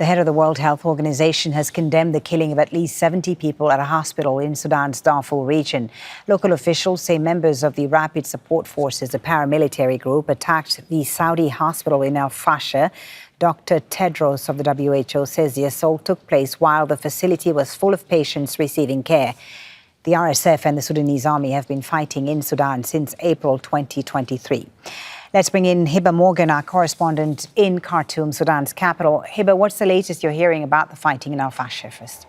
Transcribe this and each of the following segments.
The head of the World Health Organization has condemned the killing of at least 70 people at a hospital in Sudan's Darfur region. Local officials say members of the Rapid Support Forces, a paramilitary group, attacked the Saudi hospital in el-Fasher. Dr. Tedros of the WHO says the assault took place while the facility was full of patients receiving care. The RSF and the Sudanese Army have been fighting in Sudan since April 2023. Let's bring in Hiba Morgan, our correspondent in Khartoum, Sudan's capital. Hiba, what's the latest you're hearing about the fighting in el-Fasher first?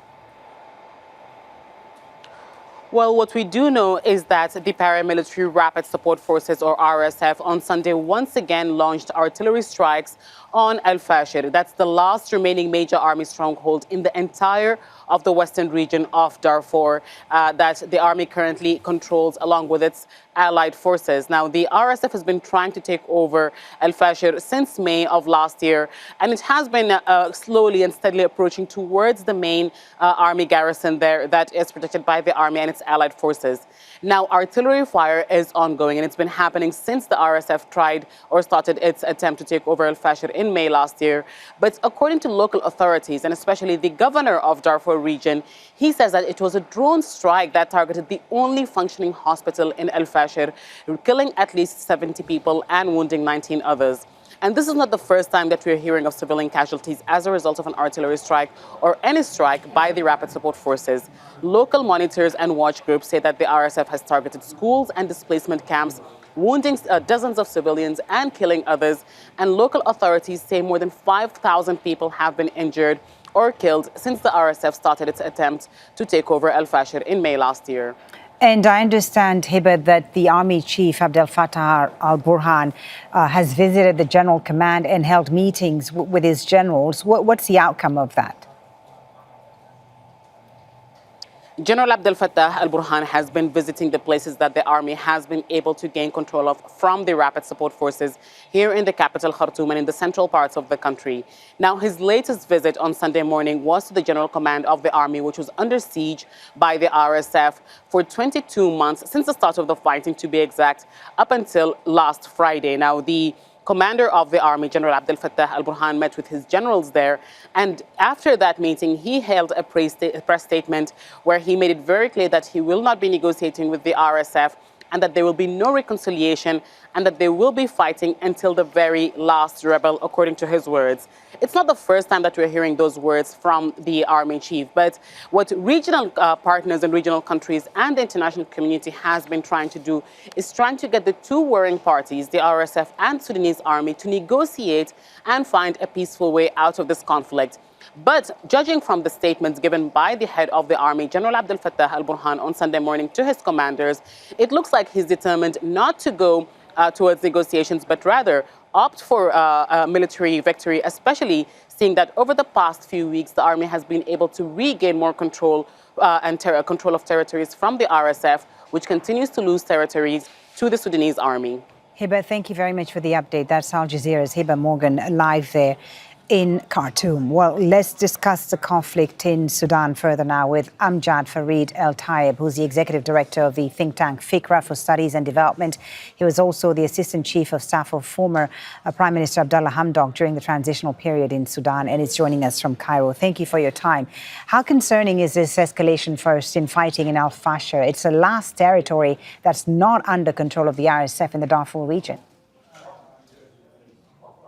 Well, what we do know is that the Paramilitary Rapid Support Forces, or RSF, on Sunday once again launched artillery strikes on el-Fasher. That's the last remaining major army stronghold in the entire of the western region of Darfur that the army currently controls along with its allied forces. Now, the RSF has been trying to take over el-Fasher since May of last year, and it has been slowly and steadily approaching towards the main army garrison there that is protected by the army and its allied forces. Now, artillery fire is ongoing, and it's been happening since the RSF tried or started its attempt to take over el-Fasher in May last year. But according to local authorities, and especially the governor of Darfur region, he says that it was a drone strike that targeted the only functioning hospital in el-Fasher, killing at least 70 people and wounding 19 others. And this is not the first time that we're hearing of civilian casualties as a result of an artillery strike or any strike by the Rapid Support Forces. Local monitors and watch groups say that the RSF has targeted schools and displacement camps, wounding dozens of civilians and killing others. And local authorities say more than 5,000 people have been injured or killed since the RSF started its attempt to take over el-Fasher in May last year. And I understand, Hiba, that the Army Chief Abdel-Fattah al-Burhan has visited the General Command and held meetings with his generals. What's the outcome of that? General Abdel-Fattah al-Burhan has been visiting the places that the army has been able to gain control of from the Rapid Support Forces here in the capital, Khartoum, and in the central parts of the country. Now, his latest visit on Sunday morning was to the General Command of the army, which was under siege by the RSF for 22 months, since the start of the fighting, to be exact, up until last Friday. Now, the commander of the army, General Abdel-Fattah al-Burhan, met with his generals there. And after that meeting, he held a press statement where he made it very clear that he will not be negotiating with the RSF and that there will be no reconciliation and that they will be fighting until the very last rebel, according to his words. It's not the first time that we're hearing those words from the army chief, but what regional partners and regional countries and the international community has been trying to do is trying to get the two warring parties, the RSF and Sudanese Army, to negotiate and find a peaceful way out of this conflict. But judging from the statements given by the head of the army, General Abdel-Fattah al-Burhan, on Sunday morning to his commanders, it looks like he's determined not to go towards negotiations, but rather opt for a military victory, especially seeing that over the past few weeks, the army has been able to regain more control control of territories from the RSF, which continues to lose territories to the Sudanese army. Hiba, thank you very much for the update. That's Al Jazeera's Hiba Morgan live there in Khartoum. Well, let's discuss the conflict in Sudan further now with Amgad Fareid Eltayeb, who's the executive director of the think tank Fikra for Studies and Development. He was also the assistant chief of staff of former Prime Minister Abdallah Hamdok during the transitional period in Sudan, and is joining us from Cairo. Thank you for your time. How concerning is this escalation first in fighting in el-Fasher? It's the last territory that's not under control of the RSF in the Darfur region.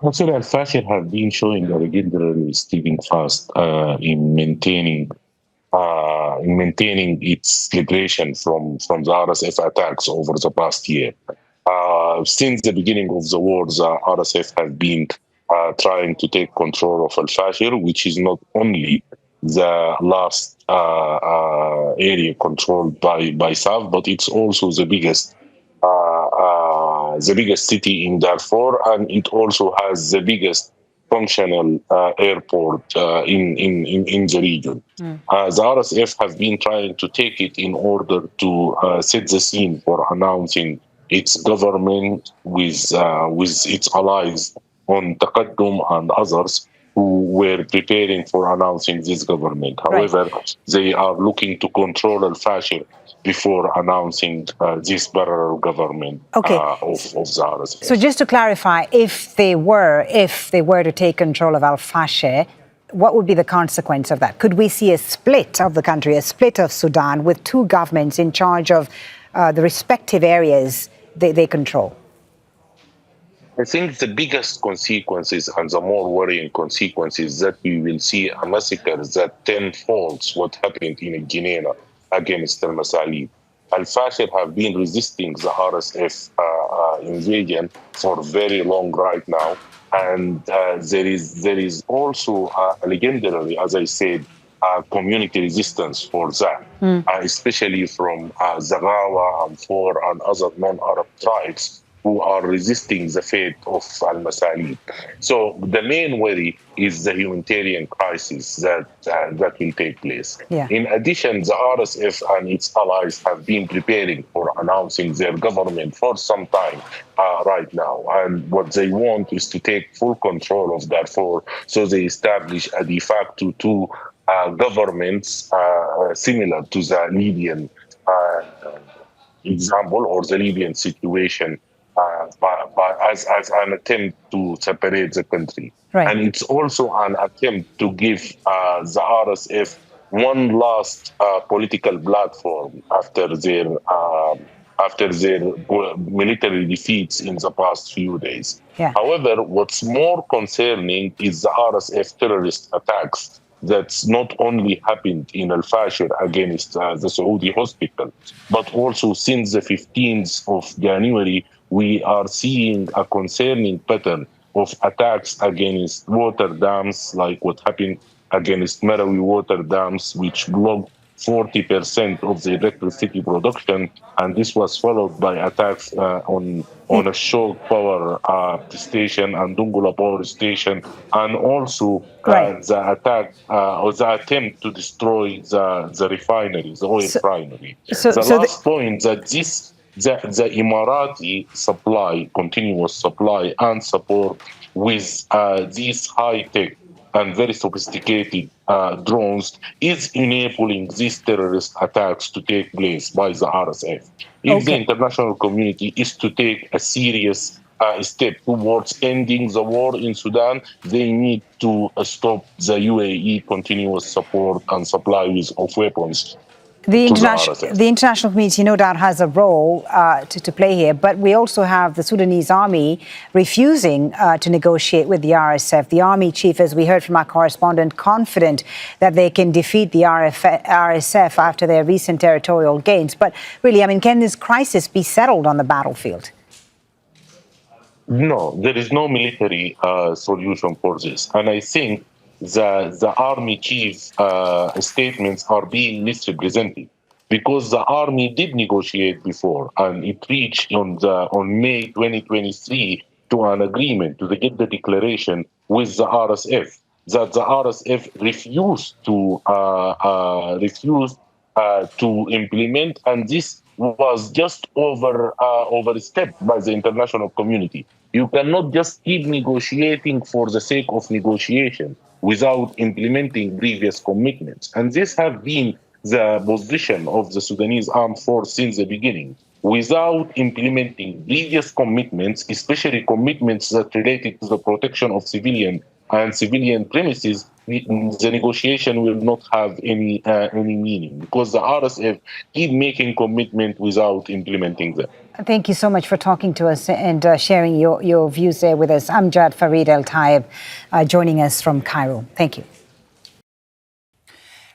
Also, el-Fasher have been showing a regularly stepping fast in maintaining its liberation from the RSF attacks over the past year. Since the beginning of the war, the RSF have been trying to take control of el-Fasher, which is not only the last area controlled by South, but it's also the biggest city in Darfur, and it also has the biggest functional airport in the region. The RSF have been trying to take it in order to set the scene for announcing its government with its allies on Taqaddum and others who were preparing for announcing this government. However, they are looking to control el-Fasher before announcing this parallel government of the RSF. So just to clarify, if they were to take control of el-Fasher, what would be the consequence of that? Could we see a split of the country, a split of Sudan with two governments in charge of the respective areas they control? I think the biggest consequences and the more worrying consequences that we will see a massacre that tenfolds what happened in Guinea against al-Masalib. Al-Fasher have been resisting the RSF invasion for very long right now. And there is also a legendary, as I said, community resistance for that, especially from Zaghawa and Four and other non-Arab tribes who are resisting the fate of al-Masalib. So the main worry is the humanitarian crisis that will take place. Yeah. In addition, the RSF and its allies have been preparing for announcing their government for some time right now. And what they want is to take full control of Darfur, so they establish a de facto two governments similar to the Libyan example or the Libyan situation as an attempt to separate the country. Right. And it's also an attempt to give the RSF one last political platform after their military defeats in the past few days. Yeah. However, what's more concerning is the RSF terrorist attacks that's not only happened in el-Fasher against the Saudi hospital, but also since the 15th of January, we are seeing a concerning pattern of attacks against water dams, like what happened against Marawi water dams, which blocked 40% of the electricity production, and this was followed by attacks on a Shok power station and Dungula power station, and also the attack or the attempt to destroy the refinery, the oil refinery. The last point that the Emirati supply, continuous supply and support with these high-tech and very sophisticated drones is enabling these terrorist attacks to take place by the RSF. If the international community is to take a serious step towards ending the war in Sudan, they need to stop the UAE continuous support and supply of weapons. The international community, no doubt, has a role to play here, but we also have the Sudanese Army refusing to negotiate with the RSF. The Army chief, as we heard from our correspondent, confident that they can defeat the RSF after their recent territorial gains. But really, I mean, can this crisis be settled on the battlefield? No, there is no military solution for this. And I think the army chief statements are being misrepresented, because the army did negotiate before, and it reached on May 2023 to an agreement to get the declaration with the RSF that the RSF refused to implement, and this was just overstepped by the international community. You cannot just keep negotiating for the sake of negotiation without implementing previous commitments. And this has been the position of the Sudanese armed force since the beginning. Without implementing previous commitments, especially commitments that related to the protection of civilian premises, the negotiation will not have any meaning, because the RSF keep making commitment without implementing them. Thank you so much for talking to us and sharing your views there with us. Amgad Fareid Eltayeb joining us from Cairo. Thank you.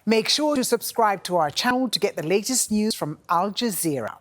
Make sure to subscribe to our channel to get the latest news from Al Jazeera.